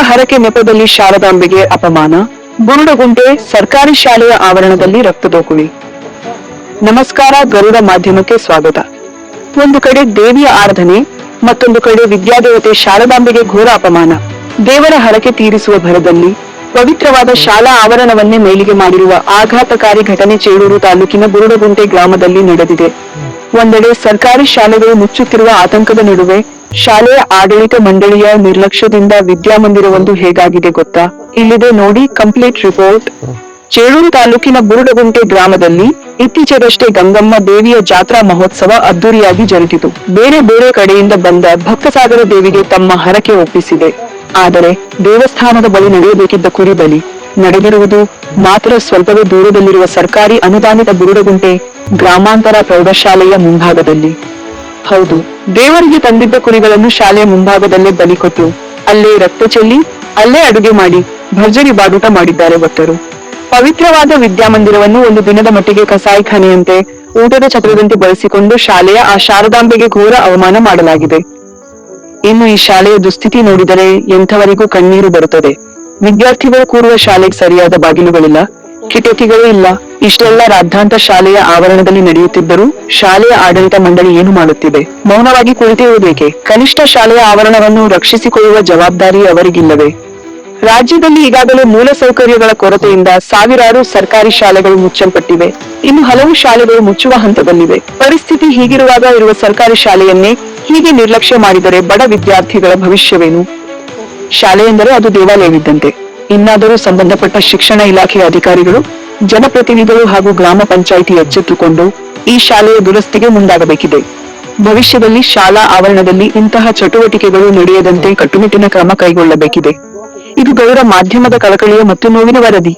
ಹರಕೆ ನೆಪದಲ್ಲಿ ಶಾರದಾಂಬೆಗೆ ಅಪಮಾನ, ಬುರುಡಗುಂಟೆ ಸರ್ಕಾರಿ ಶಾಲೆಯ ಆವರಣದಲ್ಲಿ ರಕ್ತದೋಕುಳಿ. ನಮಸ್ಕಾರ, ಗರುಡ ಮಾಧ್ಯಮಕ್ಕೆ ಸ್ವಾಗತ. ಒಂದು ಕಡೆ ದೇವಿಯ ಆರಾಧನೆ, ಮತ್ತೊಂದು ಕಡೆ ವಿದ್ಯಾದೇವತೆ ಶಾರದಾಂಬೆಗೆ ಘೋರ ಅಪಮಾನ. ದೇವರ ಹರಕೆ ತೀರಿಸುವ ಭರದಲ್ಲಿ ಪವಿತ್ರವಾದ ಶಾಲಾ ಆವರಣವನ್ನೇ ಮೈಲಿಗೆ ಮಾಡಿರುವ ಆಘಾತಕಾರಿ ಘಟನೆ ಚೇಳೂರು ತಾಲೂಕಿನ ಬುರುಡಗುಂಟೆ ಗ್ರಾಮದಲ್ಲಿ ನಡೆದಿದೆ. ಒಂದೆಡೆ ಸರ್ಕಾರಿ ಶಾಲೆಗಳು ಮುಚ್ಚುತ್ತಿರುವ ಆತಂಕದ ನಡುವೆ ಶಾಲೆಯ ಆಡಳಿತ ಮಂಡಳಿಯ ನಿರ್ಲಕ್ಷ್ಯದಿಂದ ವಿದ್ಯಾಮಂದಿರವೊಂದು ಹೇಗಾಗಿದೆ ಗೊತ್ತಾ? ಇಲ್ಲಿದೆ ನೋಡಿ ಕಂಪ್ಲೀಟ್ ರಿಪೋರ್ಟ್. ಚೇಳೂರು ತಾಲೂಕಿನ ಬುರುಡಗುಂಟೆ ಗ್ರಾಮದಲ್ಲಿ ಇತ್ತೀಚೆಗಷ್ಟೇ ಗಂಗಮ್ಮ ದೇವಿಯ ಜಾತ್ರಾ ಮಹೋತ್ಸವ ಅದ್ದೂರಿಯಾಗಿ ಜರುಗಿತು. ಬೇರೆ ಬೇರೆ ಕಡೆಯಿಂದ ಬಂದ ಭಕ್ತಸಾಗರ ದೇವಿಗೆ ತಮ್ಮ ಹರಕೆ ಒಪ್ಪಿಸಿದೆ. ಆದರೆ ದೇವಸ್ಥಾನದ ಬಳಿ ನಡೆಯಬೇಕಿದ್ದ ಕುರಿ ಬಲಿ ನಡೆದಿರುವುದು ಮಾತ್ರ ಸ್ವಲ್ಪವೇ ದೂರದಲ್ಲಿರುವ ಸರ್ಕಾರಿ ಅನುದಾನಿತ ಬುರುಡಗುಂಟೆ ಗ್ರಾಮಾಂತರ ಪ್ರೌಢಶಾಲೆಯ ಮುಂಭಾಗದಲ್ಲಿ. ಹೌದು, ದೇವರಿಗೆ ತಂದಿದ್ದ ಕುರಿಗಳನ್ನು ಶಾಲೆಯ ಮುಂಭಾಗದಲ್ಲೇ ಬಲಿ ಕೊಟ್ಟು ಅಲ್ಲೇ ರಕ್ತ ಚೆಲ್ಲಿ ಅಲ್ಲೇ ಅಡುಗೆ ಮಾಡಿ ಭರ್ಜರಿ ಬಾಡೂಟ ಮಾಡಿದ್ದಾರೆ ಭಕ್ತರು. ಪವಿತ್ರವಾದ ವಿದ್ಯಾಮಂದಿರವನ್ನು ಒಂದು ದಿನದ ಮಟ್ಟಿಗೆ ಕಸಾಯಿಖಾನೆಯಂತೆ, ಊಟದ ಛತ್ರದಂತೆ ಬಳಸಿಕೊಂಡು ಶಾಲೆಯ ಆ ಶಾರದಾಂಬೆಗೆ ಘೋರ ಅವಮಾನ ಮಾಡಲಾಗಿದೆ. ಇನ್ನು ಈ ಶಾಲೆಯ ದುಸ್ಥಿತಿ ನೋಡಿದರೆ ಎಂಥವರಿಗೂ ಕಣ್ಣೀರು ಬರುತ್ತದೆ. ವಿದ್ಯಾರ್ಥಿಗಳು ಕೂರುವ ಶಾಲೆಗೆ ಸರಿಯಾದ ಬಾಗಿಲುಗಳಿಲ್ಲ, ಕಿಟಕಿಗಳೇ ಇಲ್ಲ. ಇಷ್ಟೆಲ್ಲ ರಾದ್ಧಾಂತ ಶಾಲೆಯ ಆವರಣದಲ್ಲಿ ನಡೆಯುತ್ತಿದ್ದರೂ ಶಾಲೆಯ ಆಡಳಿತ ಮಂಡಳಿ ಏನು ಮಾಡುತ್ತಿದೆ? ಮೌನವಾಗಿ ಕುಳಿತಿರುವುದೇಕೆ? ಕನಿಷ್ಠ ಶಾಲೆಯ ಆವರಣವನ್ನು ರಕ್ಷಿಸಿಕೊಳ್ಳುವ ಜವಾಬ್ದಾರಿ ಅವರಿಗಿಲ್ಲವೇ? ರಾಜ್ಯದಲ್ಲಿ ಈಗಾಗಲೇ ಮೂಲಸೌಕರ್ಯಗಳ ಕೊರತೆಯಿಂದ ಸಾವಿರಾರು ಸರ್ಕಾರಿ ಶಾಲೆಗಳು ಮುಚ್ಚಲ್ಪಟ್ಟಿವೆ. ಇನ್ನು ಹಲವು ಶಾಲೆಗಳು ಮುಚ್ಚುವ ಹಂತದಲ್ಲಿವೆ. ಪರಿಸ್ಥಿತಿ ಹೀಗಿರುವಾಗ ಇರುವ ಸರ್ಕಾರಿ ಶಾಲೆಯನ್ನೇ ಹೀಗೆ ನಿರ್ಲಕ್ಷ್ಯ ಮಾಡಿದರೆ ಬಡ ವಿದ್ಯಾರ್ಥಿಗಳ ಭವಿಷ್ಯವೇನು? ಶಾಲೆ ಎಂದರೆ ಅದು ದೇವಾಲಯವಿದ್ದಂತೆ. ಇನ್ನಾದರೂ ಸಂಬಂಧಪಟ್ಟ ಶಿಕ್ಷಣ ಇಲಾಖೆಯ ಅಧಿಕಾರಿಗಳು, ಜನಪ್ರತಿನಿಧಿಗಳು ಹಾಗೂ ಗ್ರಾಮ ಪಂಚಾಯಿತಿ ಎಚ್ಚೆತ್ತುಕೊಂಡು ಈ ಶಾಲೆಯ ದುರಸ್ತಿಗೆ ಮುಂದಾಗಬೇಕಿದೆ. ಭವಿಷ್ಯದಲ್ಲಿ ಶಾಲಾ ಆವರಣದಲ್ಲಿ ಇಂತಹ ಚಟುವಟಿಕೆಗಳು ನಡೆಯದಂತೆ ಕಟ್ಟುನಿಟ್ಟಿನ ಕ್ರಮ ಕೈಗೊಳ್ಳಬೇಕಿದೆ. ಇದು ಗೌರ ಮಾಧ್ಯಮದ ಕಳಕಳಿಯ ಮತ್ತು ನೋವಿನ ವರದಿ.